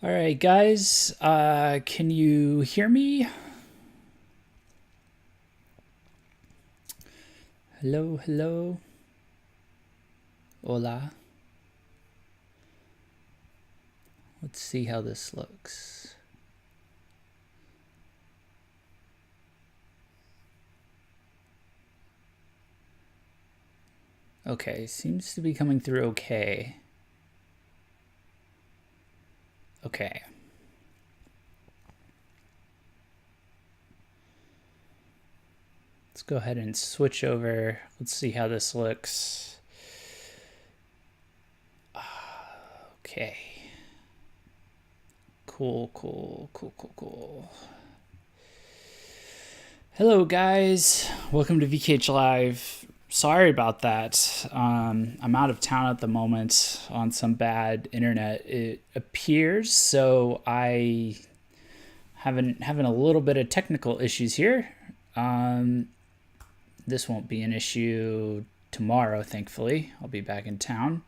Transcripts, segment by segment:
All right, guys, can you hear me? Hello, hello. Hola. Let's see how this looks. Okay, seems to be coming through okay. Okay. Let's go ahead and switch over. Let's see how this looks. Okay. Cool. Hello, guys. Welcome to VKH Live. Sorry about that. I'm out of town at the moment on some bad internet, it appears. So I having a little bit of technical issues here. This won't be an issue tomorrow, thankfully. I'll be back in town.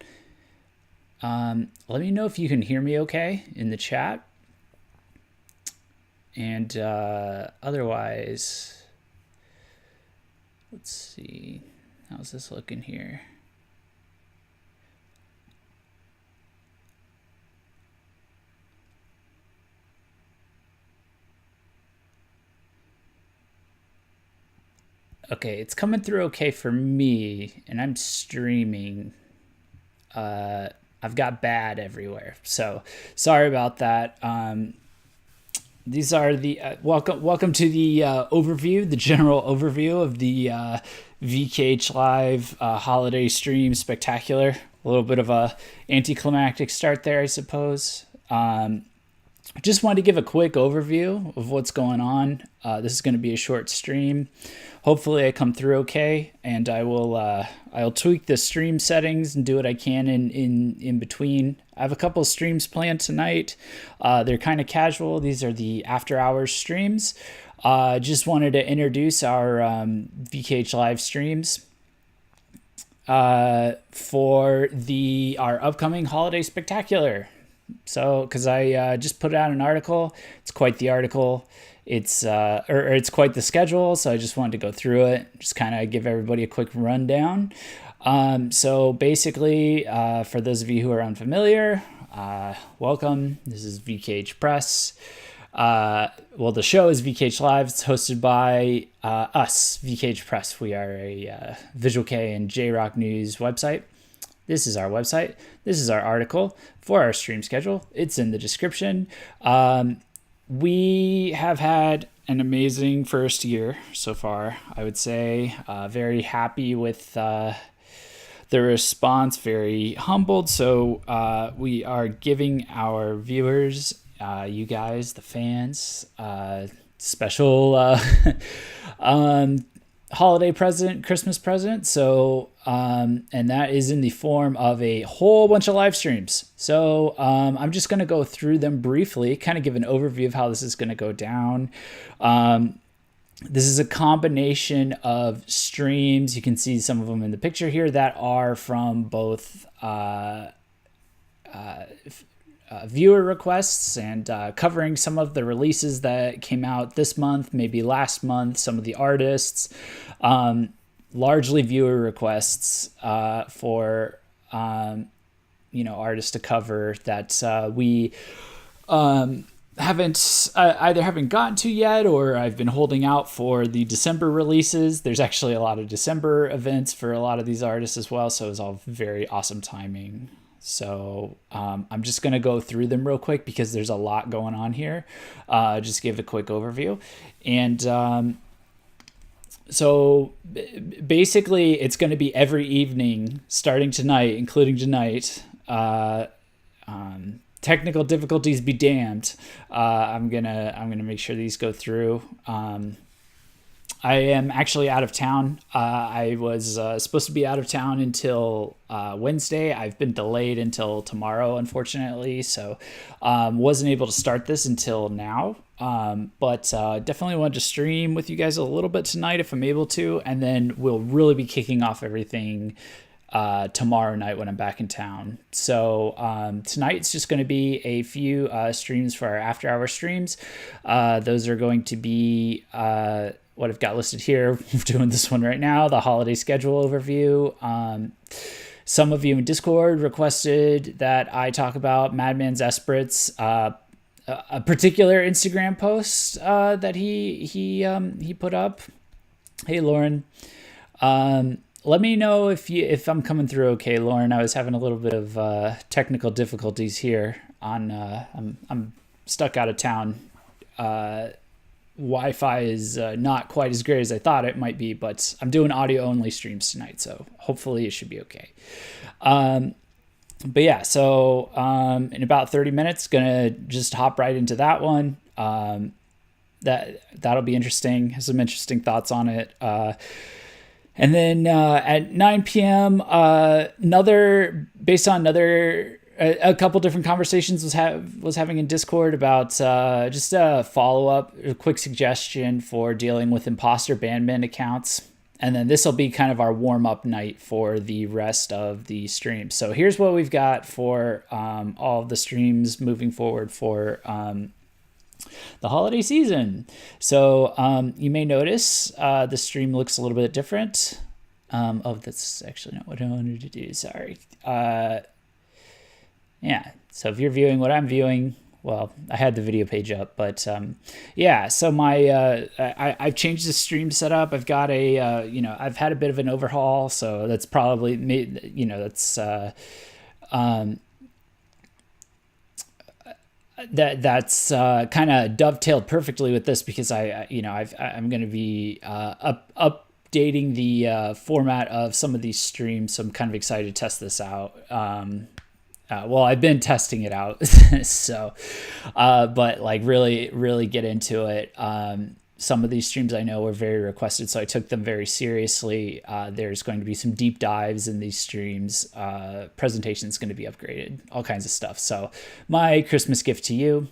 Let me know if you can hear me okay in the chat. And otherwise, let's see. How's this looking here? Okay, it's coming through okay for me, and I'm streaming. I've got bad everywhere, so sorry about that. These are the welcome to the overview, the general overview of the VKH Live holiday stream spectacular. A little bit of a anticlimactic start there, I suppose. Just wanted to give a quick overview of what's going on. This is going to be a short stream. Hopefully I come through okay, and I'll tweak the stream settings and do what I can in between. I have a couple of streams planned tonight. They're kind of casual. These are the after hours streams. Just wanted to introduce our VKH live streams for our upcoming holiday spectacular. So, because I just put out an article, it's quite the article. It's it's quite the schedule. So I just wanted to go through it, just kind of give everybody a quick rundown. So basically, for those of you who are unfamiliar, welcome. This is VKH Press. Well, the show is VKH Live. It's hosted by us, VKH Press. We are a Visual K and jrocknews website. This is our website. This is our article for our stream schedule. It's in the description. We have had an amazing first year so far, I would say. Very happy with the response, very humbled. So we are giving our viewers, you guys, the fans, special holiday present, Christmas present. So, and that is in the form of a whole bunch of live streams. So, I'm just going to go through them briefly, kind of give an overview of how this is going to go down. This is a combination of streams. You can see some of them in the picture here that are from both, viewer requests and covering some of the releases that came out this month, maybe last month, some of the artists, largely viewer requests for artists to cover that we haven't gotten to yet, or I've been holding out for the December releases. There's actually a lot of December events for a lot of these artists as well, so it's all very awesome timing. So I'm just going to go through them real quick because there's a lot going on here. Just give a quick overview. And so basically it's going to be every evening starting tonight, including tonight. Technical difficulties be damned. I'm gonna make sure these go through. I am actually out of town. I was supposed to be out of town until Wednesday. I've been delayed until tomorrow, unfortunately. So wasn't able to start this until now. But definitely wanted to stream with you guys a little bit tonight if I'm able to. And then we'll really be kicking off everything tomorrow night when I'm back in town. So tonight's just going to be a few streams for our after hour streams. Those are going to be what I've got listed here. We're doing this one right now, the holiday schedule overview. Some of you in Discord requested that I talk about Madman's Esprit's a particular Instagram post that he put up. Hey, Lauren. Let me know if I'm coming through okay, Lauren. I was having a little bit of technical difficulties here. I'm stuck out of town. Wi-Fi is not quite as great as I thought it might be, but I'm doing audio only streams tonight, so hopefully it should be okay. But yeah, so in about 30 minutes, gonna just hop right into that one. That'll be interesting. Have some interesting thoughts on it. And then at 9 p.m., a couple different conversations was having in Discord about just a follow-up, a quick suggestion for dealing with imposter bandman accounts. And then this will be kind of our warm-up night for the rest of the stream. So here's what we've got for all of the streams moving forward for the holiday season. So you may notice the stream looks a little bit different. That's actually not what I wanted to do. Sorry. Yeah. So if you're viewing what I'm viewing, well, I had the video page up, but yeah. So I've changed the stream setup. I've got I've had a bit of an overhaul, so that's probably that's kind of dovetailed perfectly with this because I'm going to be updating the format of some of these streams, so I'm kind of excited to test this out. Well, I've been testing it out, so but like really get into it. Some of these streams I know were very requested, so I took them very seriously. There's going to be some deep dives in these streams. Presentation's going to be upgraded, all kinds of stuff. So my Christmas gift to you.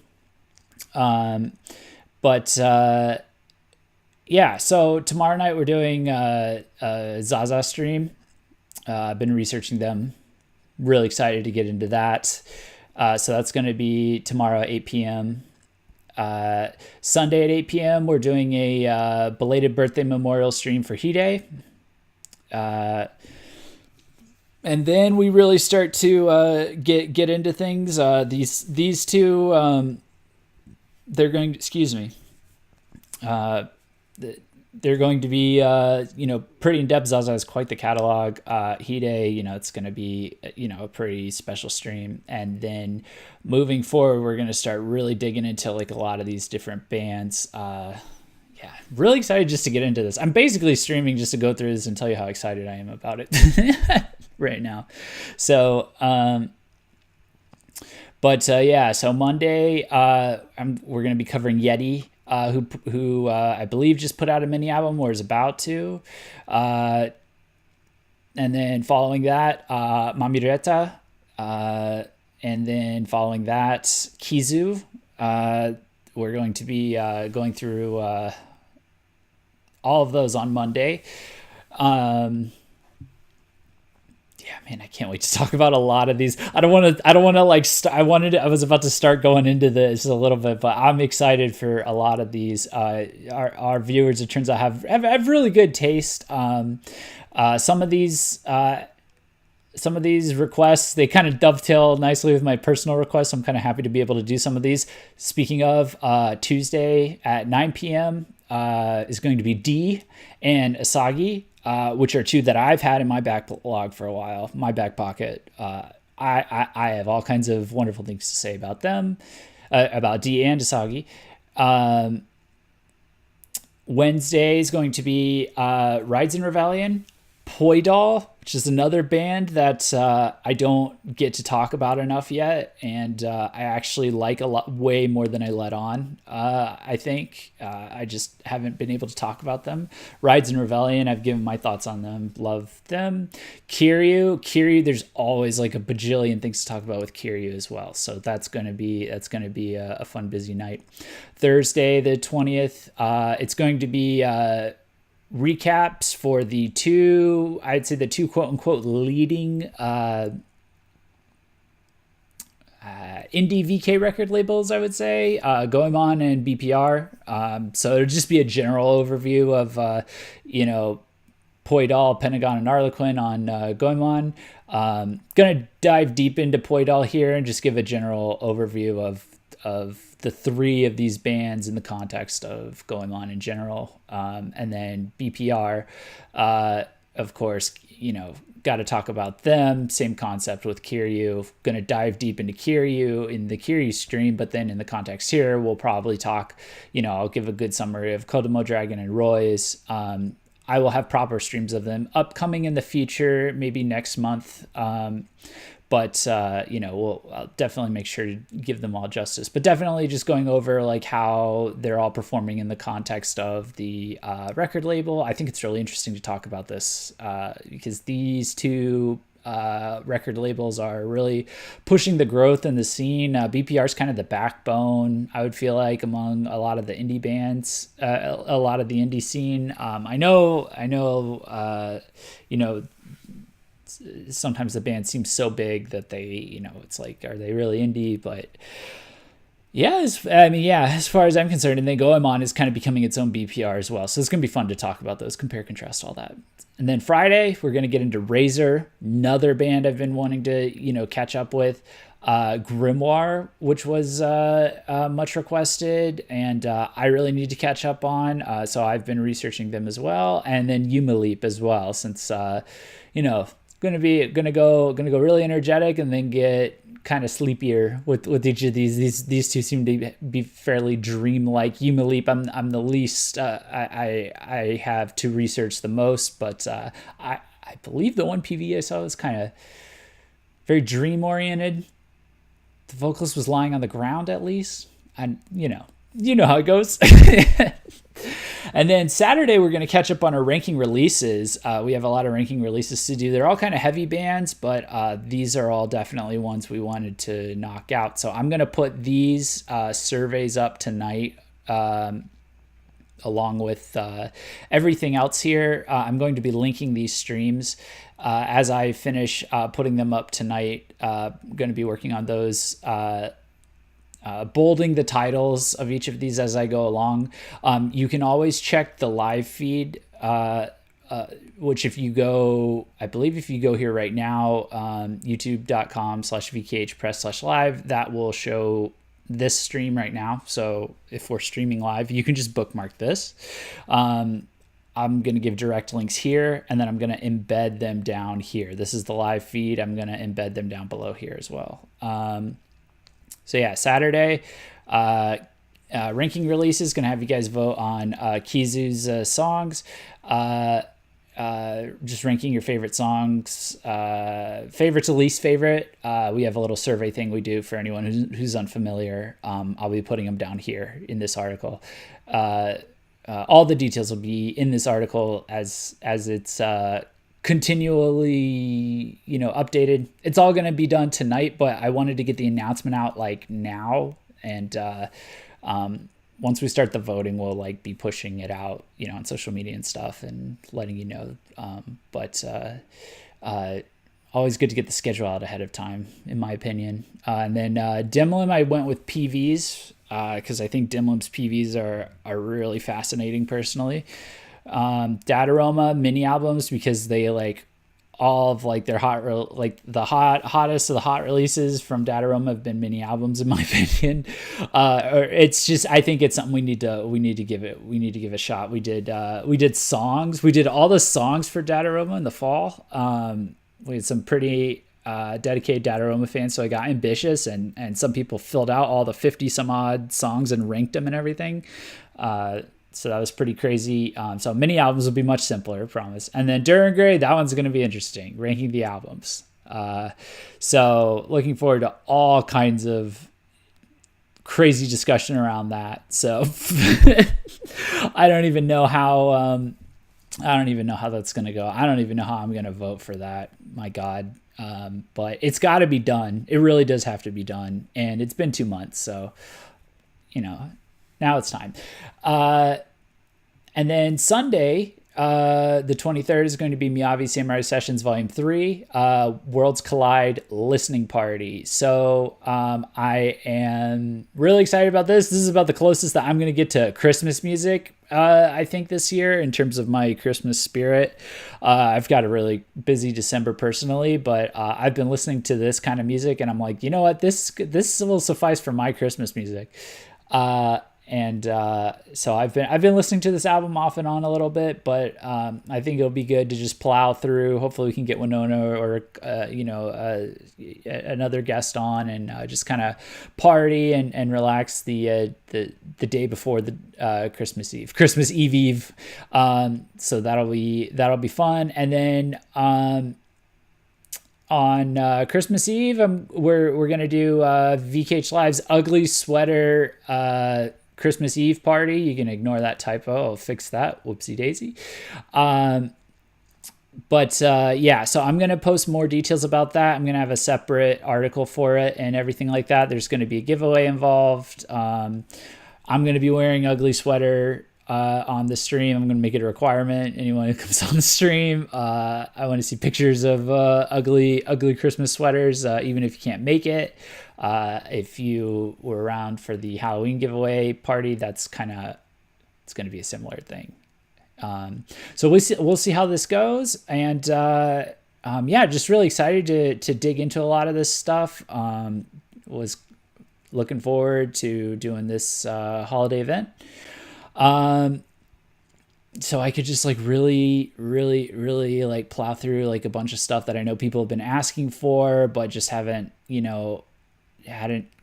Yeah, so tomorrow night we're doing a Zaza stream. I've been researching them. Really excited to get into that. So that's going to be tomorrow at 8 p.m. Sunday at 8 p.m. we're doing a belated birthday memorial stream for Hide. And then we really start to get into things. These two, they're going to, excuse me. They're going to be, pretty in-depth. Zaza has quite the catalog. Hide, it's going to be, a pretty special stream. And then moving forward, we're going to start really digging into like a lot of these different bands. Yeah, really excited just to get into this. I'm basically streaming just to go through this and tell you how excited I am about it right now. So, yeah, so Monday, we're going to be covering Yeti. Who I believe just put out a mini album or is about to. And then following that, Mamireta. And then following that, Kizu. We're going to be going through all of those on Monday. Yeah, man, I can't wait to talk about a lot of these. I was about to start going into this a little bit, but I'm excited for a lot of these. Our viewers, it turns out, have really good taste. Some of these requests, they kind of dovetail nicely with my personal requests. I'm kind of happy to be able to do some of these. Speaking of, Tuesday at 9 p.m. Is going to be D and Asagi. Which are two that I've had in my backlog for a while, my back pocket. I have all kinds of wonderful things to say about them, about D and Asagi. Wednesday is going to be Rides in Rebellion, Poidal, which is another band that I don't get to talk about enough yet, and I actually like a lot, way more than I let on. I think I just haven't been able to talk about them. Rides in Rebellion, I've given my thoughts on them, love them. Kiryu, there's always like a bajillion things to talk about with Kiryu as well, so that's gonna be a fun, busy night. Thursday the 20th, it's going to be recaps for the two, I'd say the two quote unquote leading indie VK record labels, I would say, Goemon and BPR. So it'll just be a general overview of, Poidal, Pentagon, and Arlequin on Goemon. Gonna dive deep into Poidal here and just give a general overview of the three of these bands in the context of Goemon in general. And then BPR, of course, got to talk about them. Same concept with Kiryu. Going to dive deep into Kiryu in the Kiryu stream, but then in the context here, we'll probably talk, I'll give a good summary of Kodomo Dragon and Roy's. I will have proper streams of them upcoming in the future, maybe next month. But I'll definitely make sure to give them all justice. But definitely just going over like how they're all performing in the context of the record label. I think it's really interesting to talk about this because these two record labels are really pushing the growth in the scene. BPR is kind of the backbone, I would feel like, among a lot of the indie bands, a lot of the indie scene. I know. Sometimes the band seems so big that they, it's like, are they really indie? But yeah, as far as I'm concerned, and then Goemon is kind of becoming its own BPR as well. So it's going to be fun to talk about those, compare, contrast, all that. And then Friday, we're going to get into Razor, another band I've been wanting to, catch up with. Grimoire, which was much requested, and I really need to catch up on. So I've been researching them as well. And then Yuma Leap as well, since, gonna go really energetic and then get kind of sleepier with each of these two seem to be fairly dreamlike. Yuma Leap, I'm the least I have to research the most, but I believe the one PV I saw was kind of very dream oriented. The vocalist was lying on the ground at least, and you know how it goes. And then Saturday, we're going to catch up on our ranking releases. We have a lot of ranking releases to do. They're all kind of heavy bands, but these are all definitely ones we wanted to knock out. So I'm going to put these surveys up tonight along with everything else here. I'm going to be linking these streams as I finish putting them up tonight. I'm going to be working on those bolding the titles of each of these as I go along. You can always check the live feed, which if you go here right now, youtube.com/VKHpress/live, that will show this stream right now. So if we're streaming live, you can just bookmark this. I'm going to give direct links here, and then I'm going to embed them down here. This is the live feed. I'm going to embed them down below here as well. So yeah, Saturday, ranking releases, going to have you guys vote on Kizu's songs, just ranking your favorite songs, favorite to least favorite. We have a little survey thing we do for anyone who's unfamiliar. I'll be putting them down here in this article. All the details will be in this article as it's continually updated. It's all going to be done tonight, but I wanted to get the announcement out like now, and once we start the voting, we'll like be pushing it out on social media and stuff and letting you know. But always good to get the schedule out ahead of time, in my opinion. And then Dimlim, I went with PVs because I think Dimlim's PVs are really fascinating personally. Dataroma mini albums, because they like all of like their hottest of the hot releases from Dataroma have been mini albums, in my opinion. Or it's just, I think it's something we need to give a shot. We did songs. We did all the songs for Dataroma in the fall. We had some pretty dedicated Dataroma fans, so I got ambitious, and some people filled out all the 50 some odd songs and ranked them and everything. So that was pretty crazy. So mini albums will be much simpler, I promise. And then Durangray, that one's going to be interesting, ranking the albums. So looking forward to all kinds of crazy discussion around that. So I don't even know how that's going to go. I don't even know how I'm going to vote for that. My God. But it's got to be done. It really does have to be done. And it's been 2 months. So, now it's time. And then Sunday, the 23rd is going to be Miyavi Samurai Sessions Volume 3, Worlds Collide Listening Party. So I am really excited about this. This is about the closest that I'm going to get to Christmas music, I think, this year in terms of my Christmas spirit. I've got a really busy December personally, but I've been listening to this kind of music, and I'm like, you know what? This will suffice for my Christmas music. So I've been listening to this album off and on a little bit, but I think it'll be good to just plow through. Hopefully we can get Winona or another guest on and just kind of party and relax the day before the Christmas Eve. So that'll be fun. And then on Christmas Eve, we're gonna do VKH Live's Ugly Sweater Christmas Eve party. You can ignore that typo. I'll fix that. Whoopsie daisy. Yeah, so I'm going to post more details about that. I'm going to have a separate article for it and everything like that. There's going to be a giveaway involved. I'm going to be wearing Ugly Sweater on the stream. I'm going to make it a requirement. Anyone who comes on the stream, I want to see pictures of ugly Christmas sweaters, even if you can't make it. If you were around for the Halloween giveaway party, it's going to be a similar thing. So we'll see how this goes. And, just really excited to dig into a lot of this stuff. Was looking forward to doing this, holiday event. So I could just like really like plow through like a bunch of stuff that I know people have been asking for, but just hadn't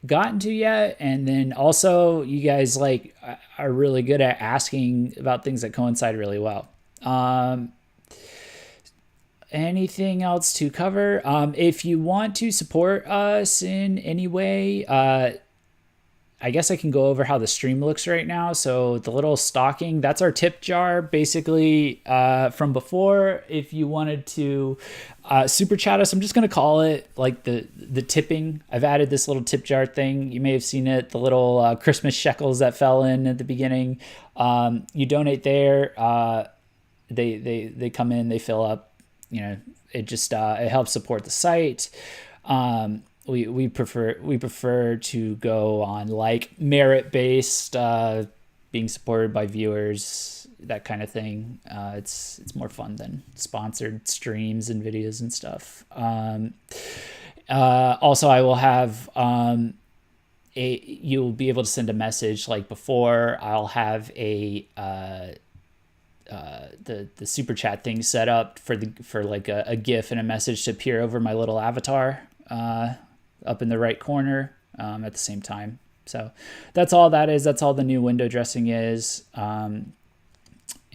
gotten to yet. And then also you guys like are really good at asking about things that coincide really well. Anything else to cover? If you want to support us in any way, I guess I can go over how the stream looks right now. So the little stocking, that's our tip jar, basically, from before. If you wanted to super chat us, I'm just going to call it like the tipping. I've added this little tip jar thing. You may have seen it, the little Christmas shekels that fell in at the beginning. You donate there. They come in, they fill up. It just it helps support the site. We prefer to go on like merit-based, being supported by viewers, that kind of thing. It's more fun than sponsored streams and videos and stuff. Also, I will have you'll be able to send a message like before. I'll have the super chat thing set up for like a GIF and a message to appear over my little avatar up in the right corner at the same time. So that's all that is. That's all the new window dressing is.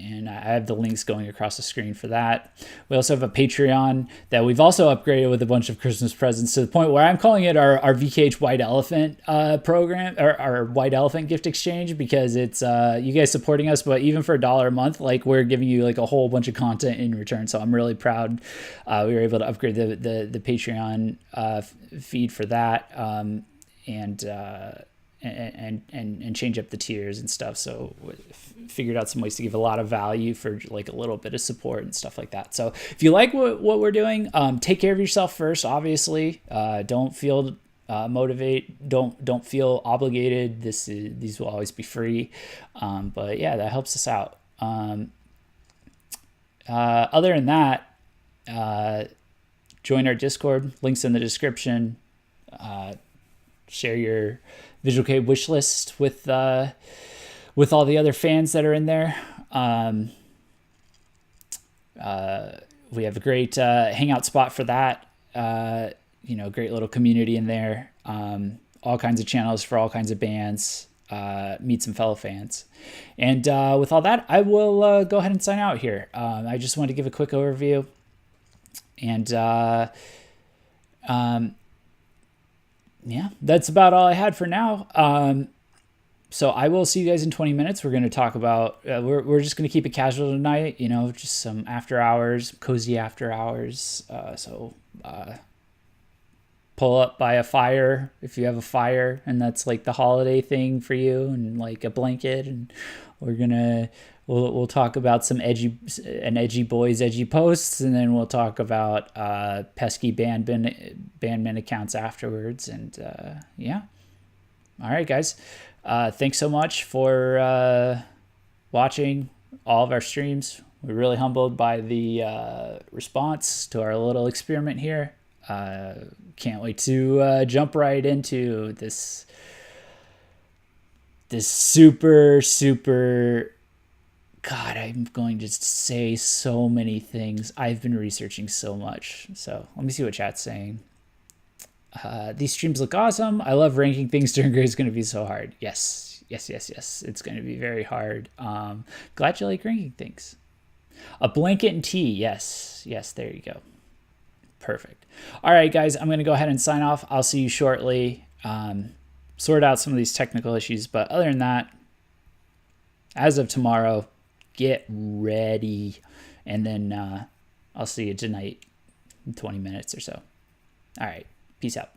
And I have the links going across the screen for that. We also have a Patreon that we've also upgraded with a bunch of Christmas presents to the point where I'm calling it our VKH White Elephant program, or our White Elephant gift exchange, because it's you guys supporting us, but even for $1 a month, like we're giving you like a whole bunch of content in return. So I'm really proud we were able to upgrade the Patreon feed for that, and change up the tiers and stuff. So figured out some ways to give a lot of value for like a little bit of support and stuff like that. So if you like what we're doing, take care of yourself first, obviously. Don't feel don't feel obligated. These will always be free. But yeah, that helps us out. Other than that, join our Discord, links in the description. Share your Visual Kei wish list with all the other fans that are in there. We have a great hangout spot for that. Great little community in there. All kinds of channels for all kinds of bands. Meet some fellow fans. And with all that, I will go ahead and sign out here. I just wanted to give a quick overview. And yeah, that's about all I had for now. So I will see you guys in 20 minutes. We're going to talk about, we're just going to keep it casual tonight, just some after hours, cozy after hours. So pull up by a fire if you have a fire and that's like the holiday thing for you, and like a blanket, and we're going we'll talk about some edgy boys, edgy posts, and then we'll talk about pesky bandman accounts afterwards. And yeah, all right, guys. Thanks so much for watching all of our streams. We're really humbled by the response to our little experiment here. Can't wait to jump right into this super God, I'm going to say so many things. I've been researching so much. So let me see what chat's saying. These streams look awesome. I love ranking things during grade. It's going to be so hard. Yes. It's going to be very hard. Glad you like ranking things. A blanket and tea. Yes, there you go. Perfect. All right, guys, I'm going to go ahead and sign off. I'll see you shortly. Sort out some of these technical issues. But other than that, as of tomorrow, get ready. And then I'll see you tonight in 20 minutes or so. All right. Peace out.